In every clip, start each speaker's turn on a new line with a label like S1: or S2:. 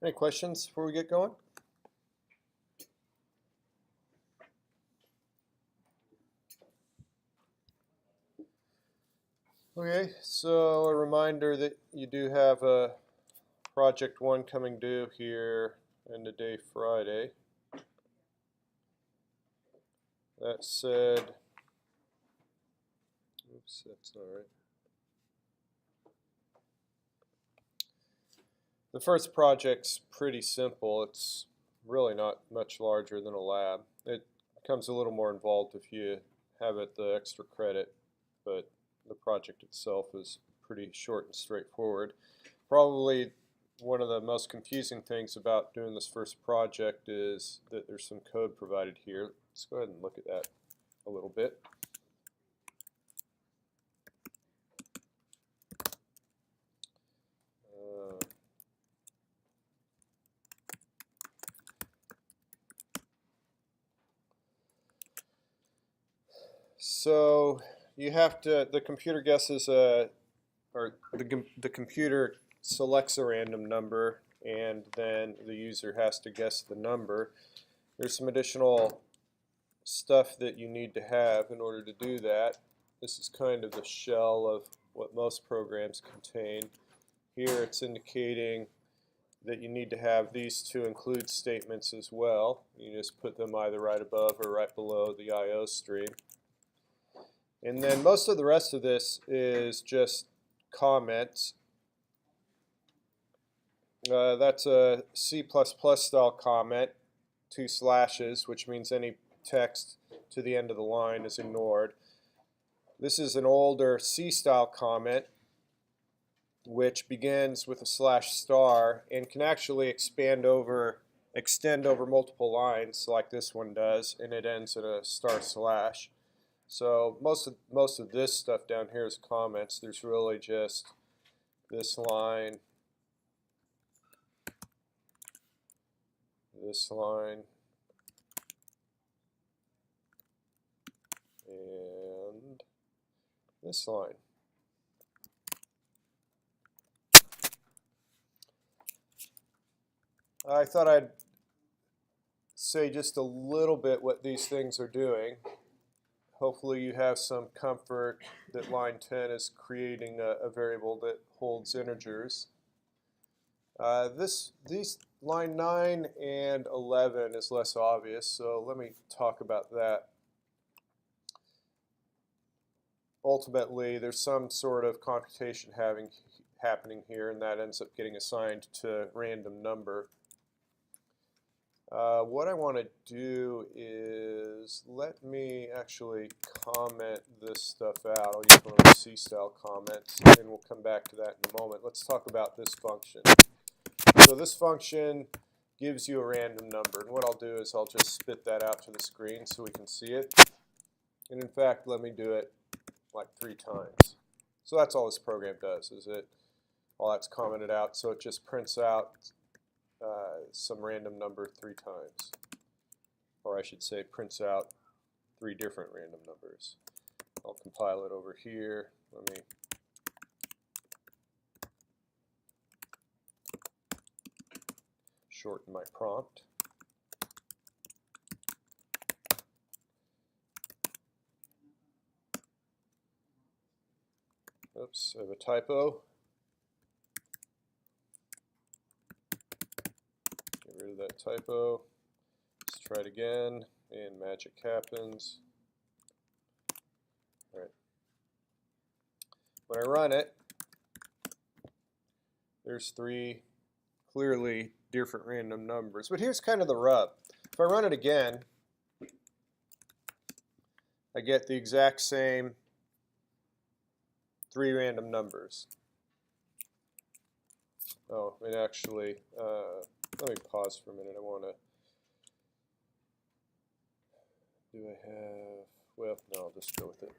S1: Any questions before we get going? Okay, so a reminder that you do have a project 1 coming due here end of day Friday. That said, oops, that's not right. The first project's pretty simple. It's really not much larger than a lab. It becomes a little more involved if you have it the extra credit, but the project itself is pretty short and straightforward. Probably one of the most confusing things about doing this first project is that there's some code provided here. Let's go ahead and look at that a little bit. So you have to, the computer guesses or the computer selects a random number, and then the user has to guess the number. There's some additional stuff that you need to have in order to do that. This is kind of the shell of what most programs contain. Here it's indicating that you need to have these two include statements as well. You just put them either right above or right below the IO stream. And then most of the rest of this is just comments. That's a C++ style comment, 2 slashes, which means any text to the end of the line is ignored. This is an older C style comment, which begins with a /* and can actually extend over multiple lines like this one does, and it ends in a */. So most of this stuff down here is comments. There's really just this line, this line, and this line. I thought I'd say just a little bit what these things are doing. Hopefully you have some comfort that line 10 is creating a variable that holds integers. These line 9 and 11 is less obvious, so let me talk about that. Ultimately, there's some sort of computation happening here, and that ends up getting assigned to random number. What I want to do is let me actually comment this stuff out. I'll use one of the C-style comments, and we'll come back to that in a moment. Let's talk about this function. So this function gives you a random number, and what I'll do is I'll just spit that out to the screen so we can see it. And in fact, let me do it like 3 times. So that's all this program does, is all that's commented out, so it just prints out some random number 3 times. Or I should say prints out 3 different random numbers. I'll compile it over here. Let me shorten my prompt. Oops, I have a typo. Get rid of that typo. Let's try it again, and magic happens. All right. When I run it, there's 3 clearly different random numbers. But here's kind of the rub. If I run it again, I get the exact same 3 random numbers. Oh, it actually, let me pause for a minute. I want to, do I have, well, no, I'll just go with it.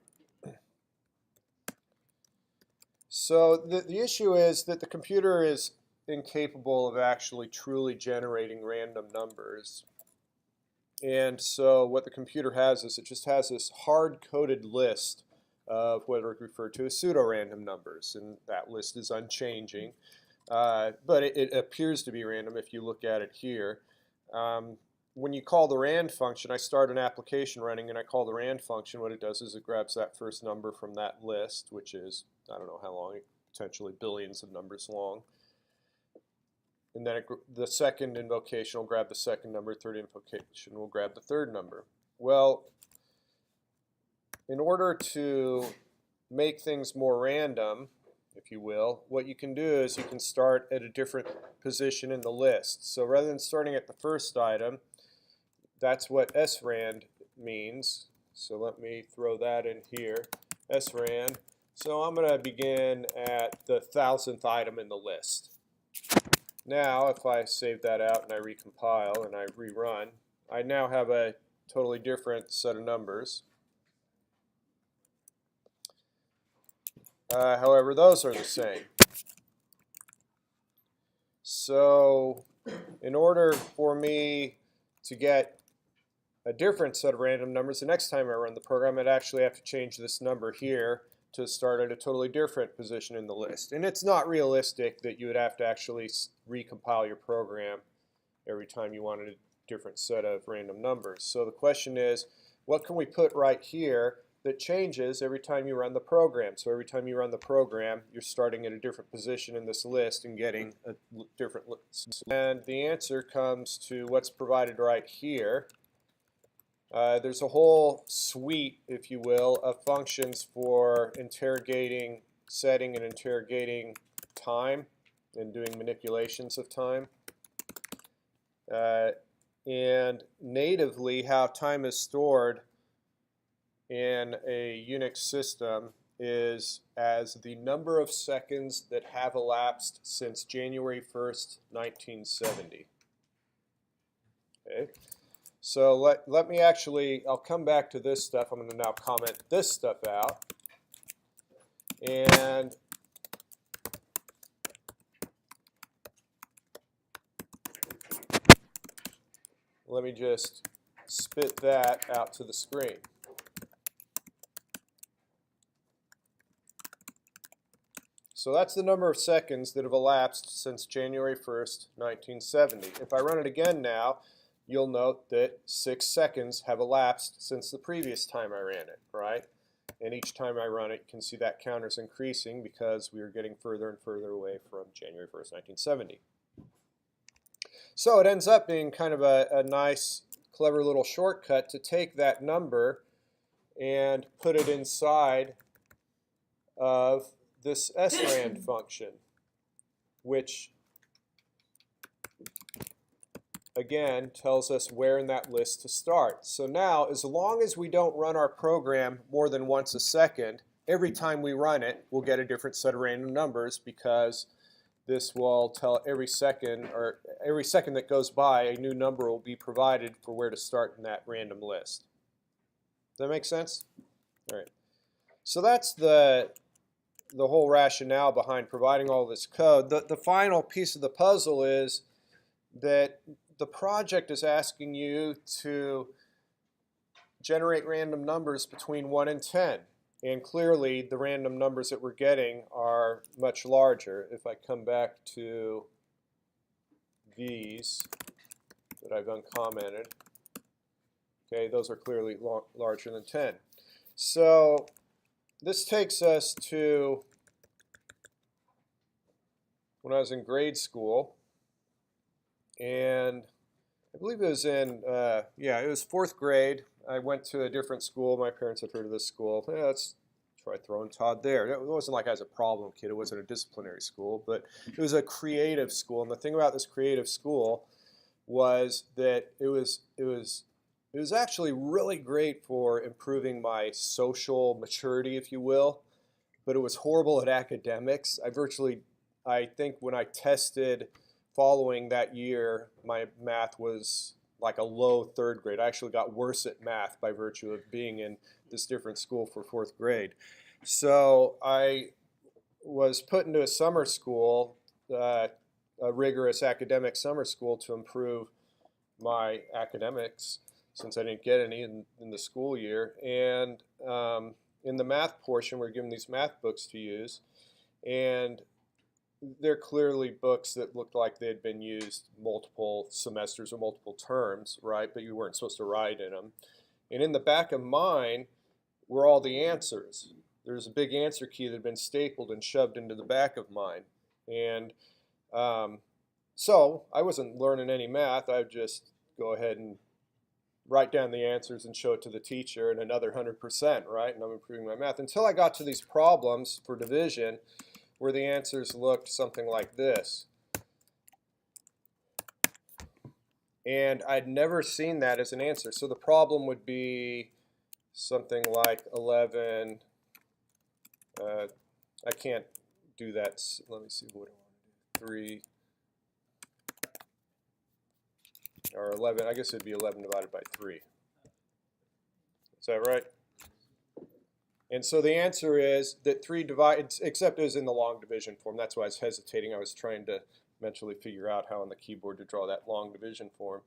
S1: So the issue is that the computer is incapable of actually truly generating random numbers. And so what the computer has is it just has this hard-coded list of what are referred to as pseudo-random numbers, and that list is unchanging. but it appears to be random if you look at it here. When you call the rand function, I start an application running and I call the rand function. What it does is it grabs that first number from that list, which is, I don't know how long, potentially billions of numbers long. And then the second invocation will grab the second number, third invocation will grab the third number. Well, in order to make things more random, if you will, what you can do is you can start at a different position in the list. So rather than starting at the first item, that's what srand means. So let me throw that in here, srand. So I'm going to begin at the 1000th item in the list. Now, if I save that out and I recompile and I rerun, I now have a totally different set of numbers. However, those are the same. So in order for me to get a different set of random numbers, the next time I run the program, I'd actually have to change this number here to start at a totally different position in the list. And it's not realistic that you would have to actually recompile your program every time you wanted a different set of random numbers. So the question is, what can we put right here that changes every time you run the program? So every time you run the program, you're starting at a different position in this list and getting a different list. And the answer comes to what's provided right here. There's a whole suite, if you will, of functions for interrogating, setting and interrogating time and doing manipulations of time. And natively, how time is stored in a Unix system is as the number of seconds that have elapsed since January 1st, 1970. Okay. So let me actually, I'll come back to this stuff. I'm going to now comment this stuff out. And let me just spit that out to the screen. So that's the number of seconds that have elapsed since January 1st, 1970. If I run it again now, you'll note that 6 seconds have elapsed since the previous time I ran it, right? And each time I run it, you can see that counter's increasing because we are getting further and further away from January 1st, 1970. So it ends up being kind of a nice, clever little shortcut to take that number and put it inside of this srand function, which again tells us where in that list to start. So now, as long as we don't run our program more than once a second, every time we run it, we'll get a different set of random numbers, because this will tell every second that goes by, a new number will be provided for where to start in that random list. Does that make sense? All right. So that's the whole rationale behind providing all this code. The final piece of the puzzle is that the project is asking you to generate random numbers between 1 and 10. And clearly, the random numbers that we're getting are much larger. If I come back to these that I've uncommented, okay, those are clearly larger than 10. So this takes us to when I was in grade school, and I believe it was in, it was 4th grade. I went to a different school. My parents had heard of this school. Yeah, let's try throwing Todd there. It wasn't like I was a problem kid. It wasn't a disciplinary school, but it was a creative school. And the thing about this creative school was that it was actually really great for improving my social maturity, if you will, but it was horrible at academics. I think when I tested following that year, my math was like a low 3rd grade. I actually got worse at math by virtue of being in this different school for 4th grade. So I was put into a summer school, a rigorous academic summer school, to improve my academics, since I didn't get any in the school year. And in the math portion, we're given these math books to use. And they're clearly books that looked like they had been used multiple semesters or multiple terms, right? But you weren't supposed to write in them. And in the back of mine were all the answers. There's a big answer key that had been stapled and shoved into the back of mine. And so I wasn't learning any math. I would just go ahead and write down the answers and show it to the teacher, and another 100%, right? And I'm improving my math until I got to these problems for division where the answers looked something like this. And I'd never seen that as an answer. So the problem would be something like 11. I can't do that. Let me see what I want to do. 3 or 11. I guess it'd be 11 divided by 3. Is that right? And so the answer is that 3 divided, except it was in the long division form. That's why I was hesitating. I was trying to mentally figure out how on the keyboard to draw that long division form.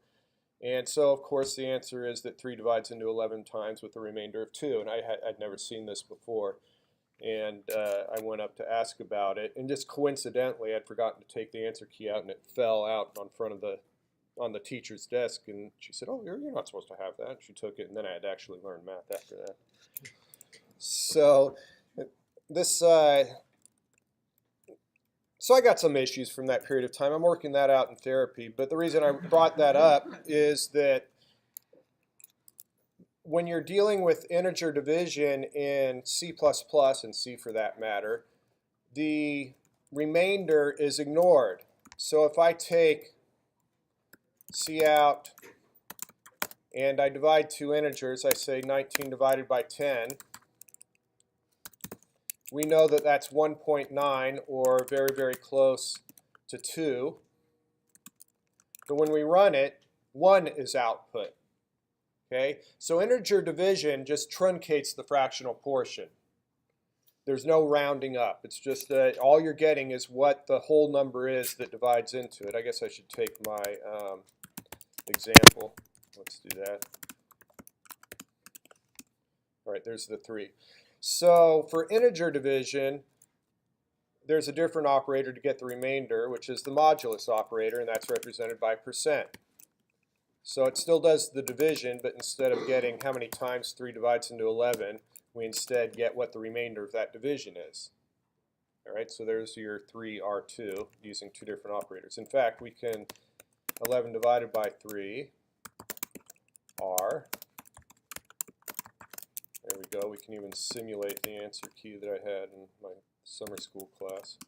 S1: And so, of course, the answer is that 3 divides into 11 times with a remainder of 2. And I'd never seen this before. And I went up to ask about it. And just coincidentally, I'd forgotten to take the answer key out, and it fell out on front of on the teacher's desk. And she said, "Oh, you're not supposed to have that." And she took it, and then I had to actually learn math after that. So this, so I got some issues from that period of time. I'm working that out in therapy. But the reason I brought that up is that when you're dealing with integer division in C++, and C for that matter, the remainder is ignored. So if I take C out and I divide two integers, I say 19 divided by 10, we know that that's 1.9, or very, very close to 2. But when we run it, 1 is output. Okay? So integer division just truncates the fractional portion. There's no rounding up. It's just that all you're getting is what the whole number is that divides into it. I guess I should take my example. Let's do that. All right, there's the 3. So for integer division, there's a different operator to get the remainder, which is the modulus operator, and that's represented by %. So it still does the division, but instead of getting how many times 3 divides into 11, we instead get what the remainder of that division is. All right, so there's your 3R2 using two different operators. In fact, we can 11 divided by 3, R. There we go. We can even simulate the answer key that I had in my summer school class.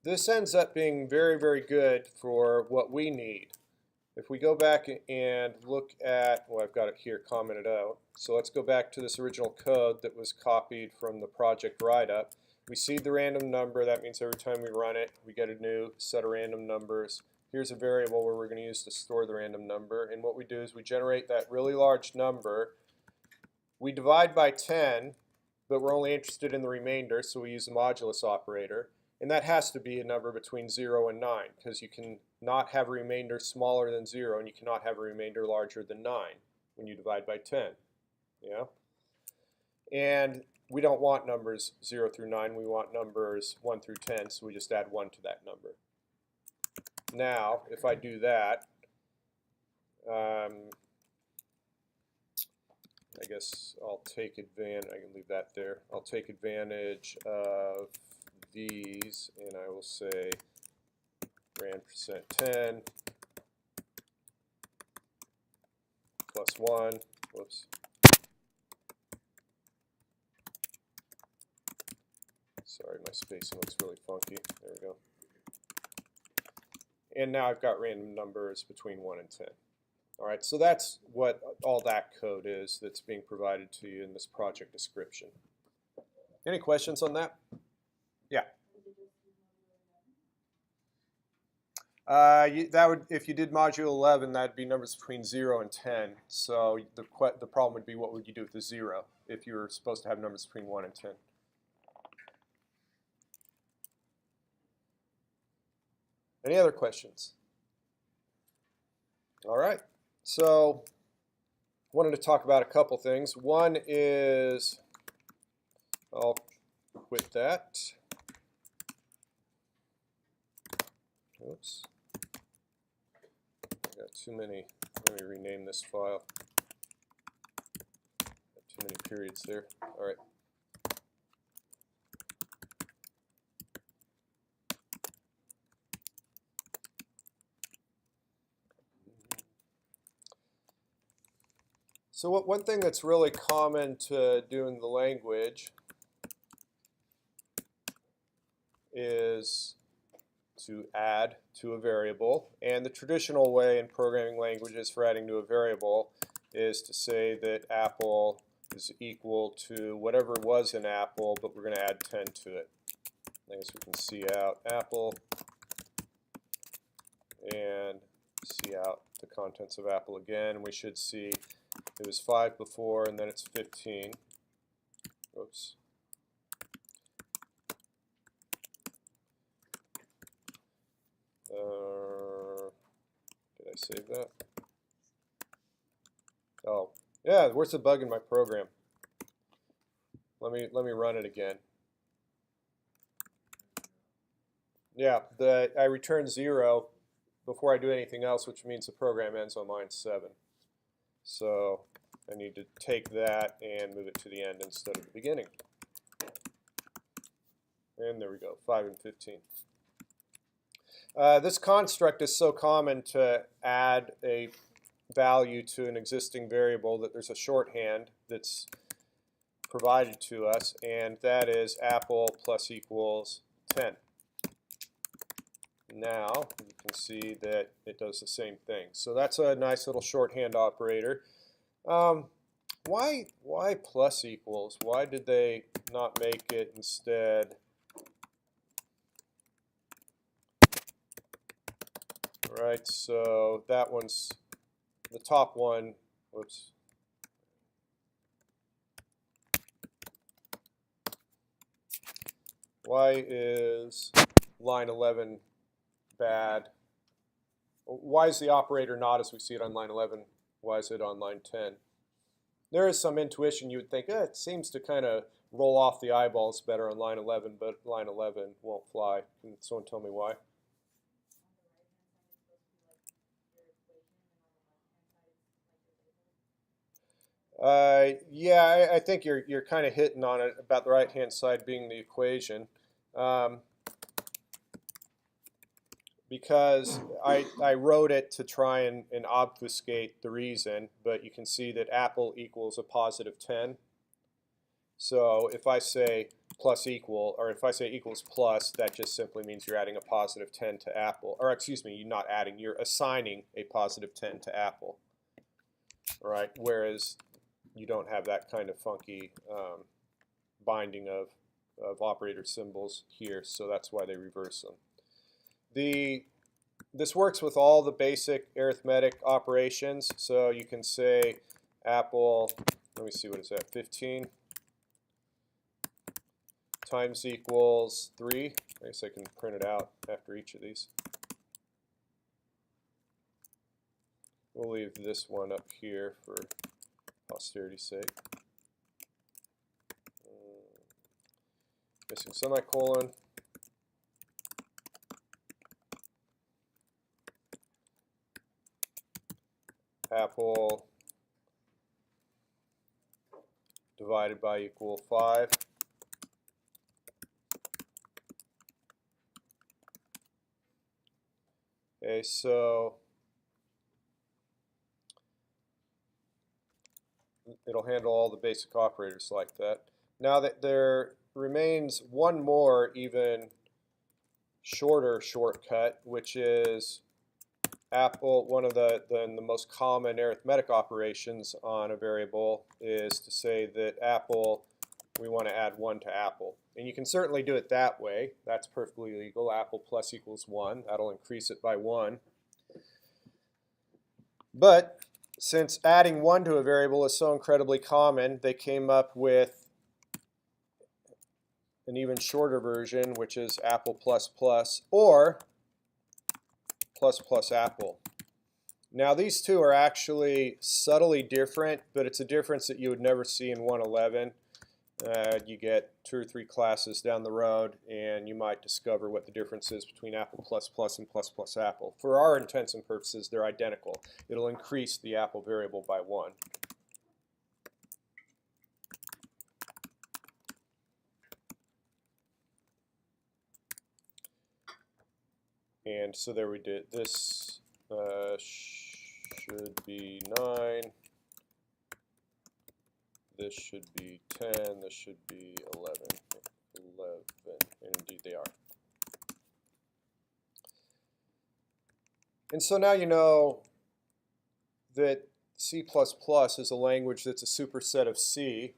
S1: This ends up being very, very good for what we need. If we go back and look at, well, I've got it here commented out. So let's go back to this original code that was copied from the project write-up. We seed the random number. That means every time we run it, we get a new set of random numbers. Here's a variable where we're going to use to store the random number. And what we do is we generate that really large number. We divide by 10, but we're only interested in the remainder, so we use the modulus operator. And that has to be a number between 0 and 9, because you can not have a remainder smaller than 0, and you cannot have a remainder larger than 9 when you divide by 10. Yeah? And we don't want numbers 0 through 9. We want numbers 1 through 10, so we just add 1 to that number. Now, if I do that, I guess I'll take advantage, I can leave that there. I'll take advantage of these, and I will say rand %10 plus 1, whoops. Sorry, my spacing looks really funky. There we go. And now I've got random numbers between 1 and 10. All right, so that's what all that code is that's being provided to you in this project description. Any questions on that? Yeah. That would, if you did module 11, that'd be numbers between 0 and 10. So the problem would be, what would you do with the 0 if you were supposed to have numbers between 1 and 10? Any other questions? All right. So I wanted to talk about a couple things. One is, I'll quit that. Oops. I got too many. Let me rename this file. Got too many periods there. All right. So one thing that's really common to do in the language is to add to a variable. And the traditional way in programming languages for adding to a variable is to say that apple is equal to whatever was in apple, but we're going to add 10 to it. I guess we can see out apple and see out the contents of apple again. We should see it was 5 before, and then it's 15. Oops. Did I save that? Oh, yeah. Where's the bug in my program? Let me run it again. Yeah, I return 0 before I do anything else, which means the program ends on line 7. So I need to take that and move it to the end instead of the beginning. And there we go, 5 and 15. This construct is so common to add a value to an existing variable that there's a shorthand that's provided to us, and that is apple plus equals 10. Now you can see that it does the same thing. So that's a nice little shorthand operator. Why plus equals? Why did they not make it instead? Right, so that one's the top one. Whoops. Why is line 11 bad? Why is the operator not as we see it on line 11? Why is it on line 10? There is some intuition. You would think, it seems to kind of roll off the eyeballs better on line 11, but line 11 won't fly. Can someone tell me why? Yeah, I think you're kind of hitting on it about the right-hand side being the equation. Because I wrote it to try and obfuscate the reason, but you can see that apple equals a positive 10. So if I say plus equal, or if I say equals plus, that just simply means you're adding a positive 10 to apple. Or excuse me, you're not adding, you're assigning a positive 10 to apple. All right, whereas you don't have that kind of funky binding of operator symbols here, so that's why they reverse them. This works with all the basic arithmetic operations, so you can say apple, let me see, what is that, 15 times equals 3. I guess I can print it out after each of these. We'll leave this one up here for posterity's sake. Missing semicolon. Apple divided by equal 5. Okay, so it'll handle all the basic operators like that. Now that there remains one more even shorter shortcut, which is apple. One of the most common arithmetic operations on a variable is to say that apple, we want to add 1 to apple. And you can certainly do it that way. That's perfectly legal. Apple plus equals 1. That'll increase it by 1. But since adding 1 to a variable is so incredibly common, they came up with an even shorter version, which is apple plus plus, or plus plus apple. Now these two are actually subtly different, but it's a difference that you would never see in 111. You get 2 or 3 classes down the road, and you might discover what the difference is between Apple++ and ++ Apple. For our intents and purposes, they're identical. It'll increase the Apple variable by 1. And so there we did. This should be 9. This should be 10. This should be 11. 11. And indeed they are. And so now you know that C++ is a language that's a superset of C.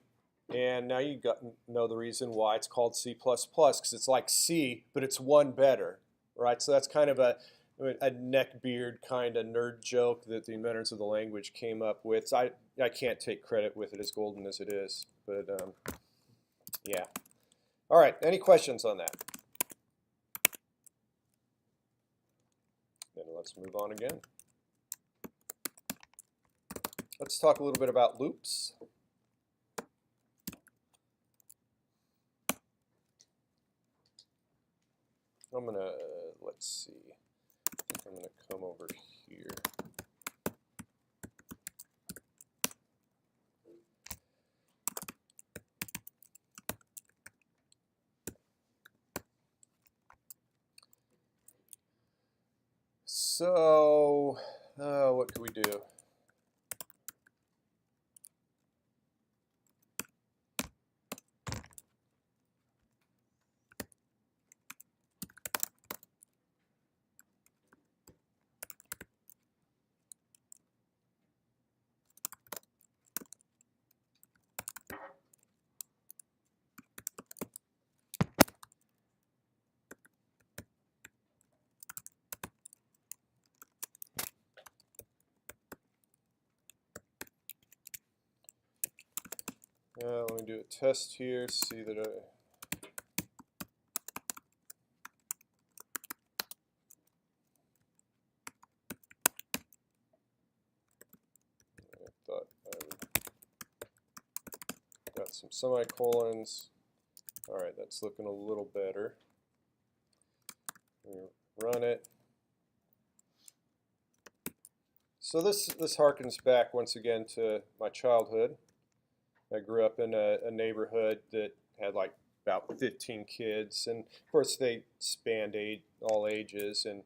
S1: And now you know the reason why it's called C++, because it's like C, but it's one better. Right? So that's kind of a neckbeard kind of nerd joke that the inventors of the language came up with. So I can't take credit with it, as golden as it is. But yeah. All right, any questions on that? Then let's move on again. Let's talk a little bit about loops. I'm going to, let's see, I think I'm going to come over here. So, what can we do? Let me do a test here, see that I thought I got some semicolons. All right, that's looking a little better. Run it. So this harkens back once again to my childhood. I grew up in a neighborhood that had like about 15 kids, and of course they spanned all ages, and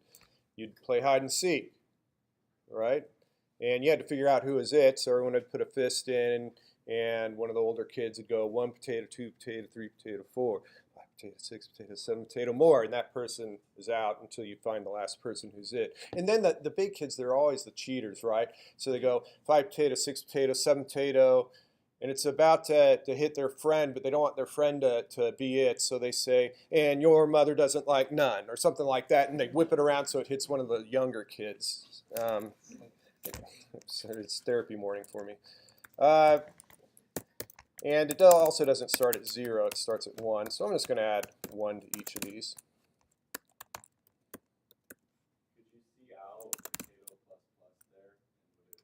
S1: you'd play hide and seek, right? And you had to figure out who was it, so everyone would put a fist in, and one of the older kids would go 1 potato, 2 potato, 3 potato, 4, 5 potato, 6 potato, 7 potato, more, and that person is out until you find the last person who's it. And then the big kids, they're always the cheaters, right? So they go 5 potato, 6 potato, 7 potato, and it's about to hit their friend, but they don't want their friend to be it, so they say, and your mother doesn't like none, or something like that, and they whip it around so it hits one of the younger kids. It's therapy morning for me. And it also doesn't start at 0, it starts at 1, so I'm just going to add 1 to each of these.
S2: Could you see out potato plus there, and would it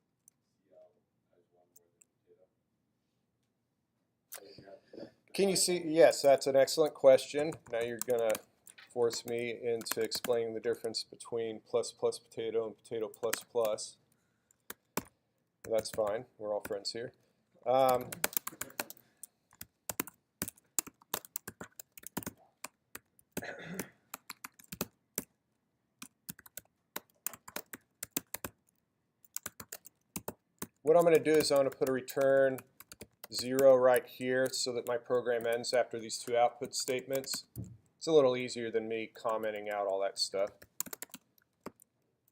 S2: see out as 1 more than potato?
S1: Can you see? Yes, that's an excellent question. Now you're going to force me into explaining the difference between potato and potato plus. That's fine. We're all friends here. What I'm going to do is I'm going to put a return 0 right here so that my program ends after these 2 output statements. It's a little easier than me commenting out all that stuff.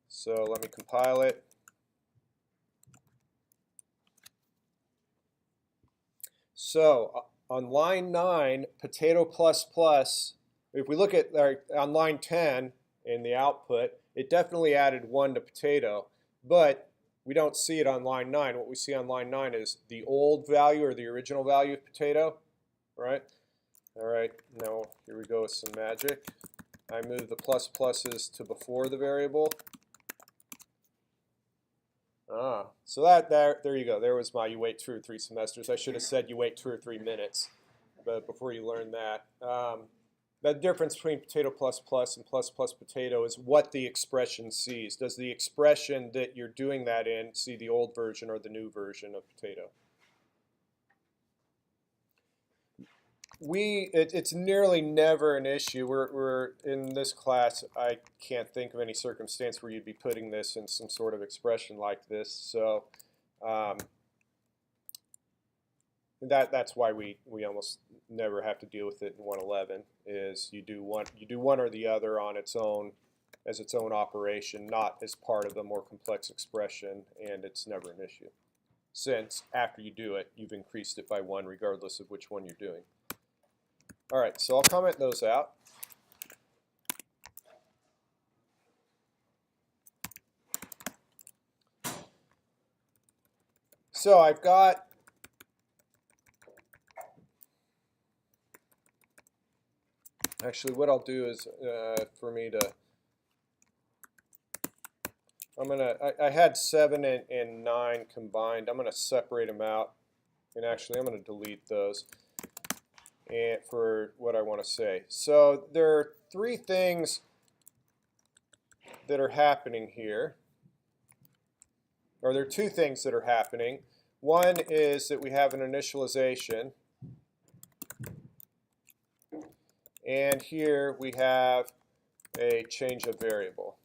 S1: So let me compile it. So on line 9, potato plus, if we look at on line 10 in the output, it definitely added 1 to potato, but we don't see it on line 9. What we see on line 9 is the old value or the original value of potato, right? All right, now here we go with some magic. I move the pluses to before the variable. So there you go. There was my you wait 2 or 3 semesters. I should have said you wait 2 or 3 minutes. but before you learn that, the difference between potato plus plus and plus plus potato is what the expression sees. Does the expression that you're doing that in see the old version or the new version of potato? It's nearly never an issue. We're in this class, I can't think of any circumstance where you'd be putting this in some sort of expression like this. So that's why we almost never have to deal with it in 111. Is you do one or the other on its own as its own operation, not as part of the more complex expression, and it's never an issue. Since after you do it, you've increased it by 1 regardless of which one you're doing. All right, so I'll comment those out. So I've got actually what I'll do is for me to I had 7 and 9 combined. I'm gonna separate them out, and actually I'm gonna delete those and for what I want to say. So there are 3 things that are happening here, or there are 2 things that are happening. One is that we have an initialization, and here we have a change of variable.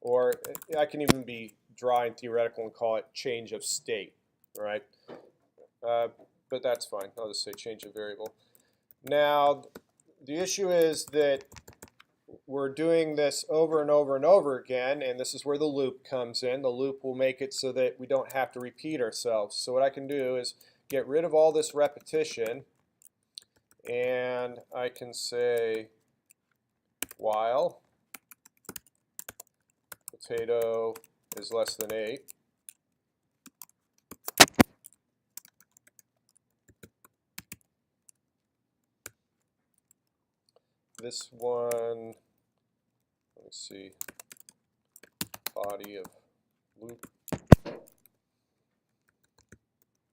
S1: Or I can even be dry and theoretical and call it change of state, right? But that's fine. I'll just say change of variable. Now, the issue is that we're doing this over and over and over again, and this is where the loop comes in. The loop will make it so that we don't have to repeat ourselves. So what I can do is get rid of all this repetition, and I can say while potato is less than 8. This one, let me see, body of loop.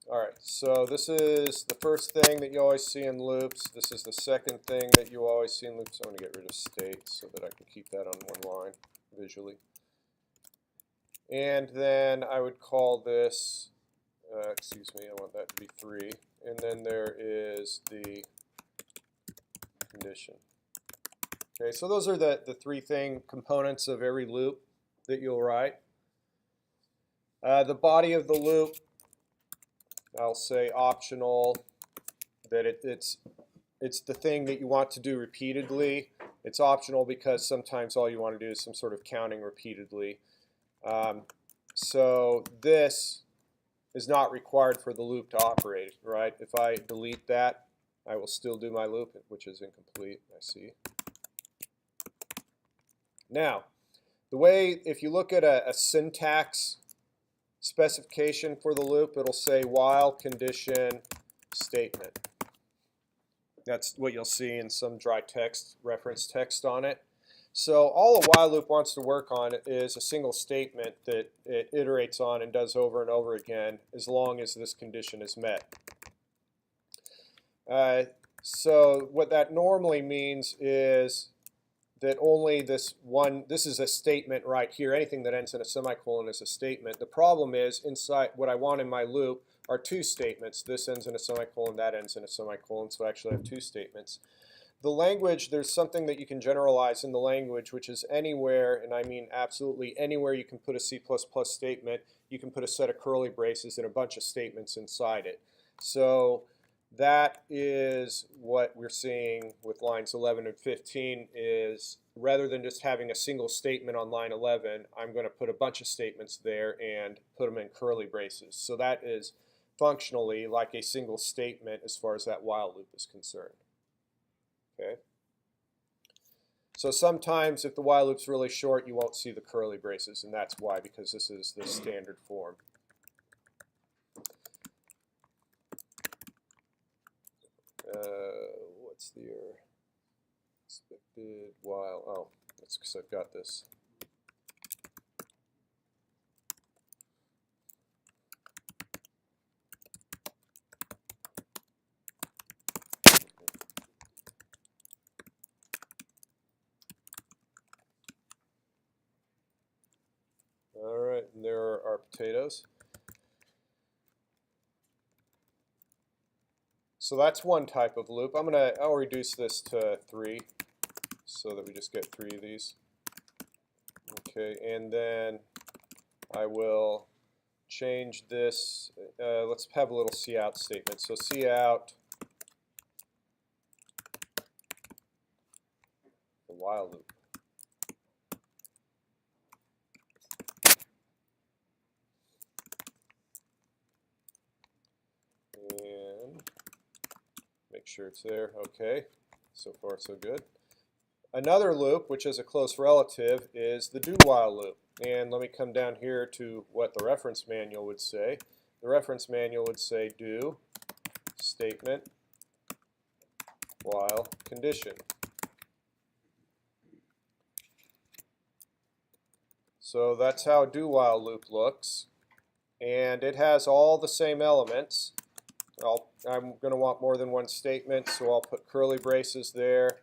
S1: All right, so this is the first thing that you always see in loops. This is the second thing that you always see in loops. I'm going to get rid of state so that I can keep that on one line visually. And then I would call this, excuse me, I want that to be 3. And then there is the condition. Okay, so those are the 3 components of every loop that you'll write. The body of the loop, I'll say optional, that it's the thing that you want to do repeatedly. It's optional because sometimes all you want to do is some sort of counting repeatedly. So this is not required for the loop to operate, right? If I delete that, I will still do my loop, which is incomplete, I see. Now, the way, if you look at a syntax specification for the loop, it'll say while condition statement. That's what you'll see in some dry text, reference text on it. So all a while loop wants to work on is a single statement that it iterates on and does over and over again as long as this condition is met. So what that normally means is that only this is a statement right here. Anything that ends in a semicolon is a statement. The problem is inside what I want in my loop are 2 statements. This ends in a semicolon, that ends in a semicolon, so I actually have 2 statements. The language, there's something that you can generalize in the language, which is anywhere, and I mean absolutely anywhere you can put a C++ statement, you can put a set of curly braces and a bunch of statements inside it. So that is what we're seeing with lines 11 and 15 is rather than just having a single statement on line 11, I'm going to put a bunch of statements there and put them in curly braces. So that is functionally like a single statement as far as that while loop is concerned. Okay. So sometimes if the while loop's really short, you won't see the curly braces, and that's why, because this is the standard form. What's the expected while? Oh, that's because I've got this. potatoes. So that's one type of loop. I'll reduce this to 3 so that we just get 3 of these. Okay, and then I will change this. Let's have a little cout statement. So cout the while loop. And make sure it's there. Okay, so far so good. Another loop, which is a close relative, is the do-while loop. And let me come down here to what the reference manual would say. The reference manual would say do statement while condition. So that's how a do-while loop looks. And it has all the same elements. I'm going to want more than one statement, so I'll put curly braces there.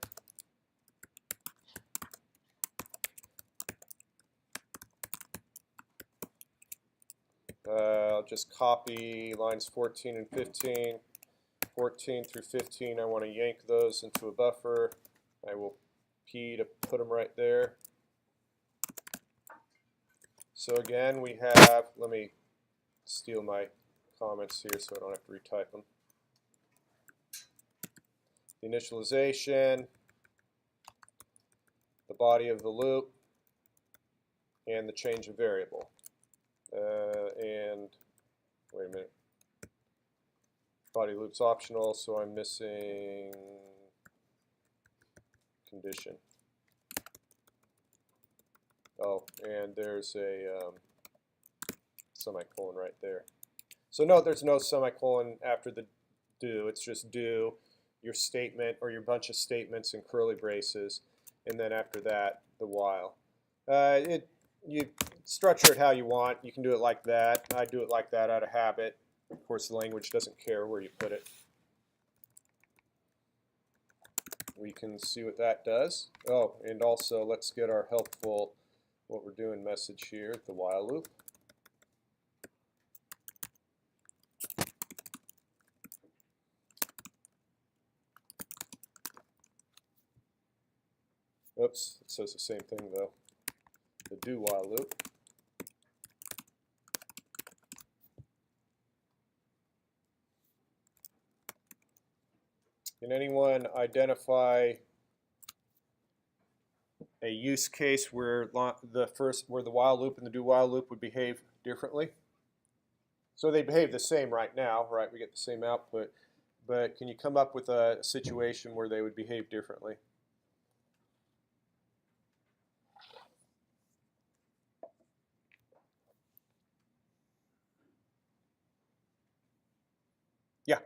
S1: I'll just copy lines 14 and 15. 14 through 15, I want to yank those into a buffer. I will P to put them right there. So again, we have, let me steal my comments here so I don't have to retype them. The initialization, the body of the loop, and the change of variable. And wait a minute. Body loop's optional, so I'm missing condition. Oh, and there's a semicolon right there. So note there's no semicolon after the do. It's just do, your statement or your bunch of statements in curly braces, and then after that, the while. You structure it how you want. You can do it like that. I do it like that out of habit. Of course, the language doesn't care where you put it. We can see what that does. Oh, and also let's get our helpful what we're doing message here, the while loop. Oops, it says the same thing though. The do while loop. Can anyone identify a use case where the while loop and the do while loop would behave differently? So they behave the same right now, right? We get the same output, but can you come up with a situation where they would behave differently? Yeah.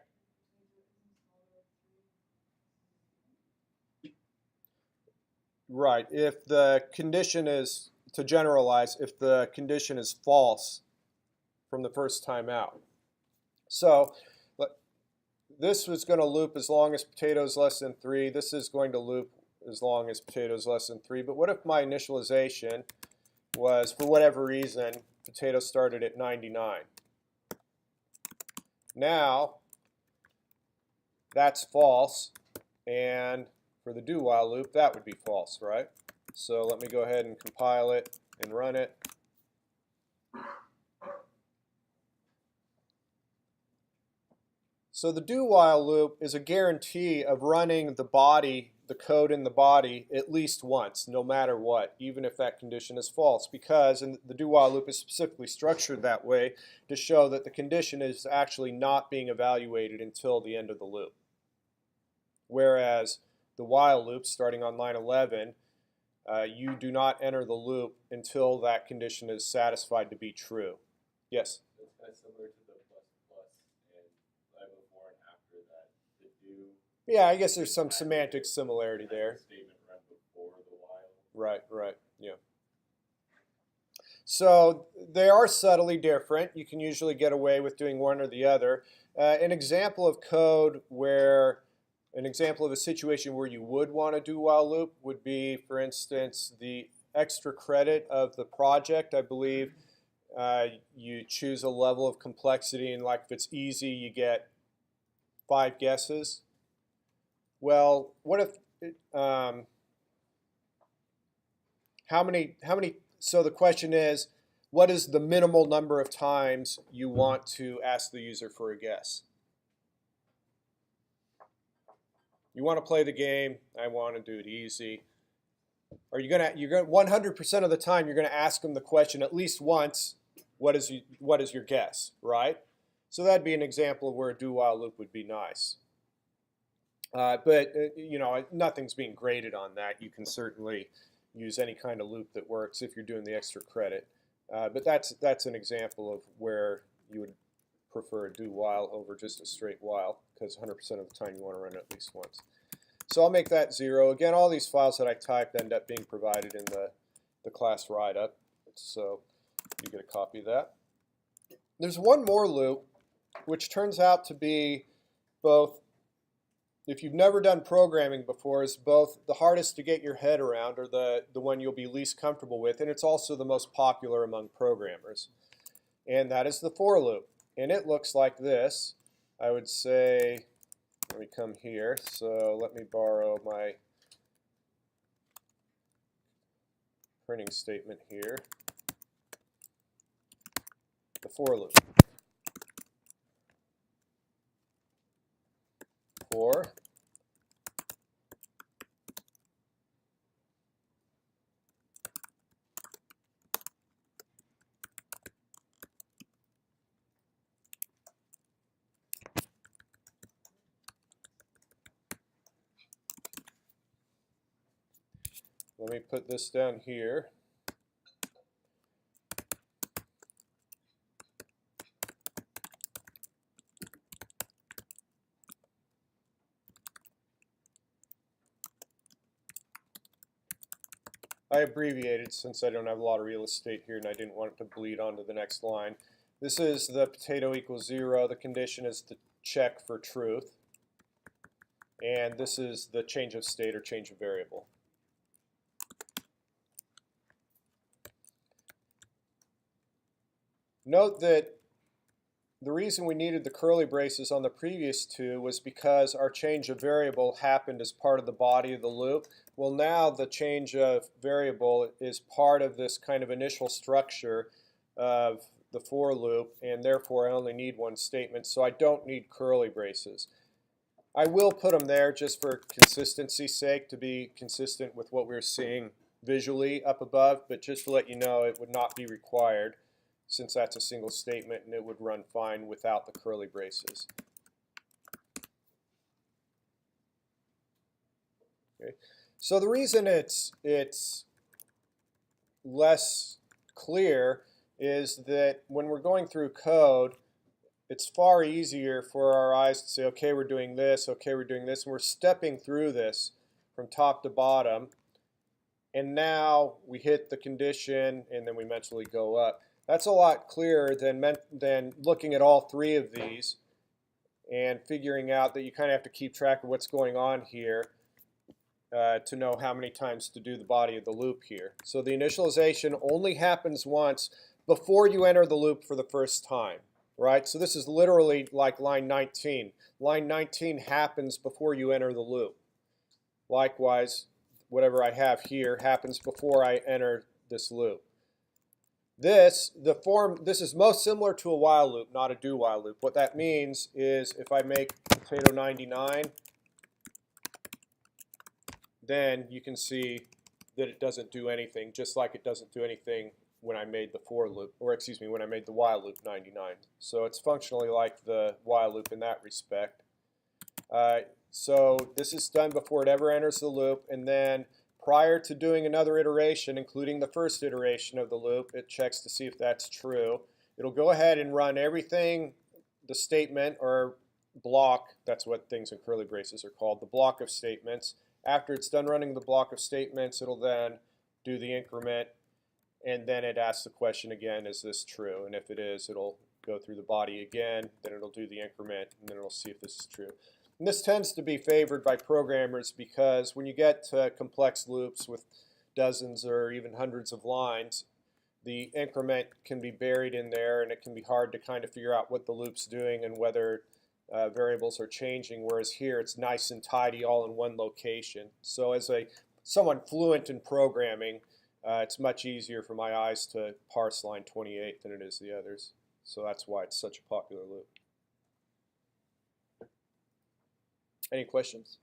S1: Right. If the condition is, to generalize, if the condition is false from the first time out. So this was going to loop as long as potato is less than 3. This is going to loop as long as potato is less than 3. But what if my initialization was, for whatever reason, potato started at 99? Now, that's false, and for the do while loop, that would be false, right? So let me go ahead and compile it and run it. So the do while loop is a guarantee of running the body, the code in the body, at least once, no matter what, even if that condition is false, because the do while loop is specifically structured that way to show that the condition is actually not being evaluated until the end of the loop. Whereas the while loop, starting on line 11, you do not enter the loop until that condition is satisfied to be true. Yes?
S2: It's kind of similar to the plus plus and right before and after that. The do.
S1: Yeah, I guess there's some semantic similarity there.
S2: The statement run before the while.
S1: Right, right, yeah. So they are subtly different. You can usually get away with doing one or the other. An example of code where, an example of a situation where you would want to do while loop would be, for instance, the extra credit of the project. I believe you choose a level of complexity, and like if it's easy, you get 5 guesses. Well, what if how many? So the question is, what is the minimal number of times you want to ask the user for a guess? You want to play the game. I want to do it easy. Are you gonna? You're gonna 100% of the time you're gonna ask them the question at least once. What is your guess, right? So that'd be an example of where a do-while loop would be nice. But you know, nothing's being graded on that. You can certainly use any kind of loop that works if you're doing the extra credit. But that's an example of where you would prefer a do-while over just a straight while, because 100% of the time you want to run it at least once. So I'll make that 0. Again, all these files that I typed end up being provided in the class write-up, so you get a copy of that. There's one more loop, which turns out to be both, if you've never done programming before, is both the hardest to get your head around, or the one you'll be least comfortable with, and it's also the most popular among programmers. And that is the for loop. And it looks like this. I would say, let me come here. So let me borrow my printing statement here. The for loop. For let me put this down here. I abbreviated since I don't have a lot of real estate here and I didn't want it to bleed onto the next line. This is the potato equals 0. The condition is to check for truth. And this is the change of state or change of variable. Note that the reason we needed the curly braces on the previous two was because our change of variable happened as part of the body of the loop. Well, now the change of variable is part of this kind of initial structure of the for loop, and therefore I only need one statement, so I don't need curly braces. I will put them there just for consistency's sake, to be consistent with what we're seeing visually up above, but just to let you know, it would not be required, since that's a single statement and it would run fine without the curly braces. Okay. So the reason it's less clear is that when we're going through code, it's far easier for our eyes to say, okay, we're doing this, okay, we're doing this, and we're stepping through this from top to bottom, and now we hit the condition and then we mentally go up. That's a lot clearer than looking at all 3 of these and figuring out that you kind of have to keep track of what's going on here to know how many times to do the body of the loop here. So the initialization only happens once before you enter the loop for the first time, right? So this is literally like line 19. Line 19 happens before you enter the loop. Likewise, whatever I have here happens before I enter this loop. This is most similar to a while loop, not a do while loop. What that means is if I make potato 99, then you can see that it doesn't do anything, just like it doesn't do anything when I made the for loop, or excuse me, when I made the while loop 99. So it's functionally like the while loop in that respect. So this is done before it ever enters the loop, and then prior to doing another iteration, including the first iteration of the loop, it checks to see if that's true. It'll go ahead and run everything, the statement or block, that's what things in curly braces are called, the block of statements. After it's done running the block of statements, it'll then do the increment, and then it asks the question again, is this true? And if it is, it'll go through the body again, then it'll do the increment, and then it'll see if this is true. And this tends to be favored by programmers because when you get to complex loops with dozens or even hundreds of lines, the increment can be buried in there, and it can be hard to kind of figure out what the loop's doing and whether variables are changing, whereas here it's nice and tidy all in one location. So as someone fluent in programming, it's much easier for my eyes to parse line 28 than it is the others. So that's why it's such a popular loop. Any questions?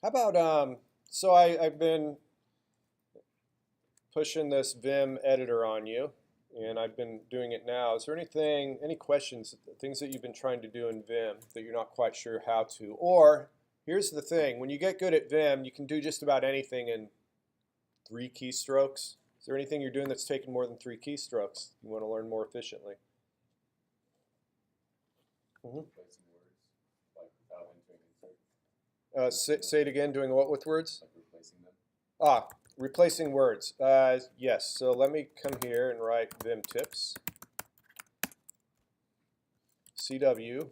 S1: How about, so I've been pushing this Vim editor on you, and I've been doing it now. Is there any questions, things that you've been trying to do in Vim that you're not quite sure how to? Or, here's the thing, when you get good at Vim, you can do just about anything in 3 keystrokes. Is there anything you're doing that's taking more than 3 keystrokes you want to learn more efficiently?
S2: Replacing words, like without entering insert.
S1: Say it again, doing what with words?
S2: Like replacing them.
S1: Replacing words. Yes, so let me come here and write Vim tips. CW,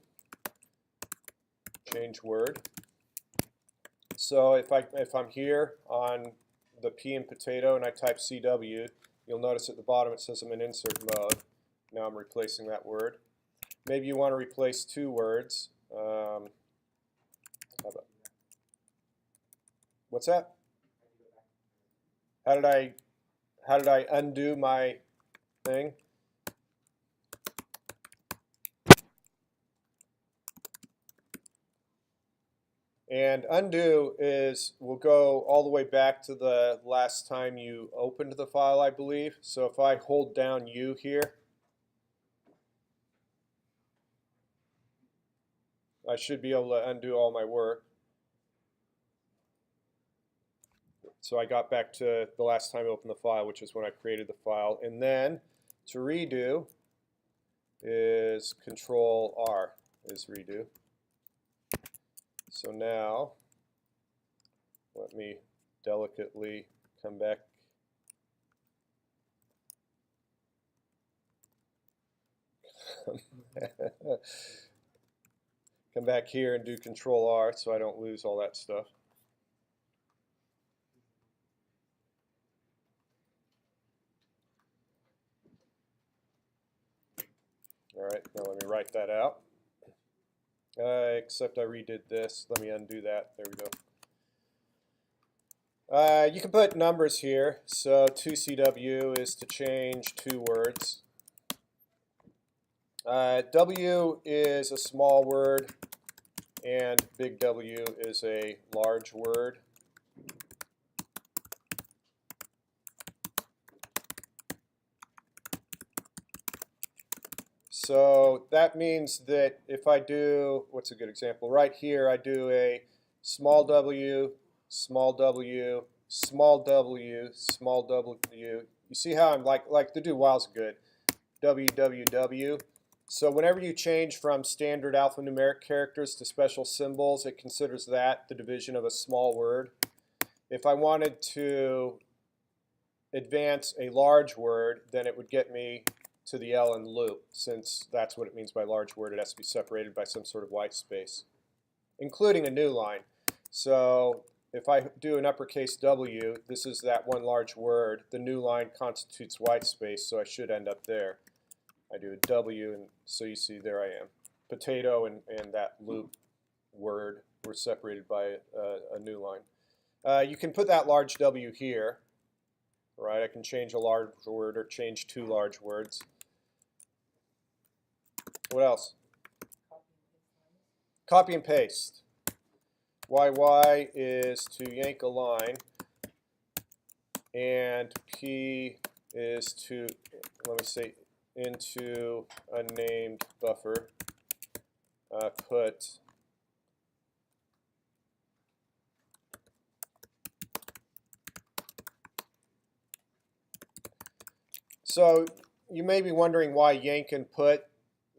S1: change word. So if I'm here on the P in potato and I type CW, you'll notice at the bottom it says I'm in insert mode. Now I'm replacing that word. Maybe you want to replace 2 words. What's that? How did I undo my thing? And undo will go all the way back to the last time you opened the file, I believe. So if I hold down U here, I should be able to undo all my work. So I got back to the last time I opened the file, which is when I created the file. And then to redo is Control R is redo. So now let me delicately come back. Come back here and do Control R so I don't lose all that stuff. All right, now let me write that out. Except I redid this. Let me undo that. There we go. You can put numbers here. So 2CW is to change 2 words. W is a small word, and big W is a large word. So that means that if I do, what's a good example? Right here I do a small w, small w, small w, small w. You see how I'm like the do while's good. W, W, W. So whenever you change from standard alphanumeric characters to special symbols, it considers that the division of a small word. If I wanted to advance a large word, then it would get me to the L in loop, since that's what it means by large word. It has to be separated by some sort of white space, including a new line. So if I do an uppercase W, this is that one large word. The new line constitutes white space, so I should end up there. I do a W, and so you see there I am. Potato and that loop word were separated by a new line. You can put that large W here. Right, I can change a large word or change 2 large words. What else? Copy and paste. YY is to yank a line, and P is to, let me say, into a named buffer, put So you may be wondering why yank and put.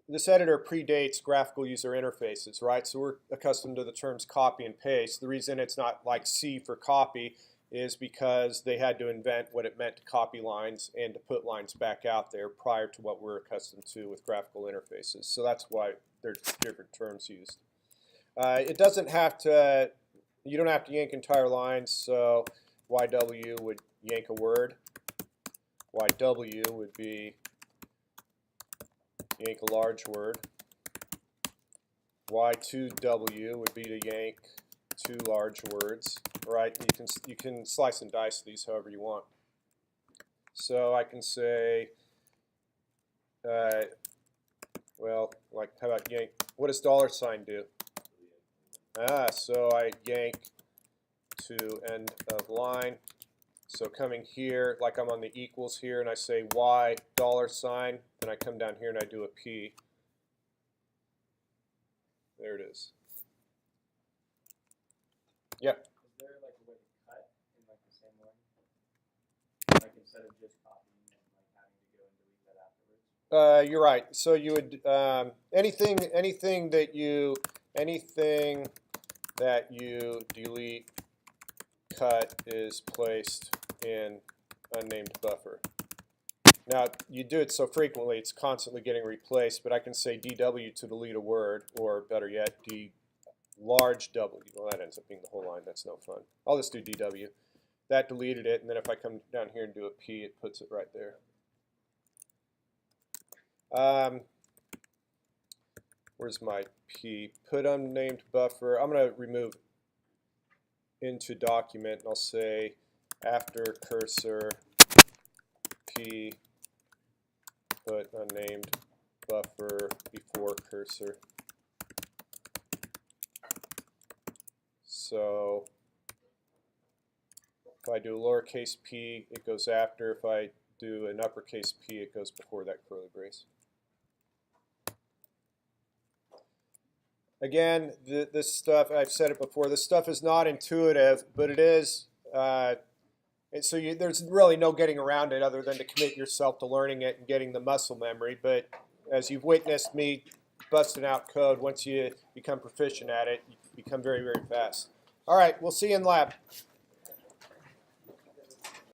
S1: This editor predates graphical user interfaces, right? So we're accustomed to the terms copy and paste. The reason it's not like C for copy is because they had to invent what it meant to copy lines and to put lines back out there prior to what we're accustomed to with graphical interfaces. So that's why there's different terms used. It doesn't have to, you don't have to yank entire lines, so YW would yank a word. YW would be yank a large word. Y2W would be to yank two large words, right? You can slice and dice these however you want. So I can say, well, like how about yank? What does $sign do? So I yank to end of line. So coming here, like I'm on the equals here, and I say Y $sign, then I come down here and I do a P. There it is. Yep.
S2: Is there like a way to cut in like the same way? Like instead of just copying and like having to go and delete that afterwards?
S1: You're right. So you would anything that you delete, cut is placed in unnamed buffer. Now you do it so frequently it's constantly getting replaced, but I can say DW to delete a word, or better yet, D large W. Well, that ends up being the whole line. That's no fun. I'll just do DW. That deleted it, and then if I come down here and do a P, it puts it right there. Where's my P? Put unnamed buffer. I'm going to remove into document, and I'll say after cursor P, put unnamed buffer before cursor. So if I do a lowercase p, it goes after. If I do an uppercase P, it goes before that curly brace. Again, this stuff, I've said it before, this stuff is not intuitive, but it is, so there's really no getting around it other than to commit yourself to learning it and getting the muscle memory. But as you've witnessed me busting out code, once you become proficient at it, you become very, very fast. All right, we'll see you in lab.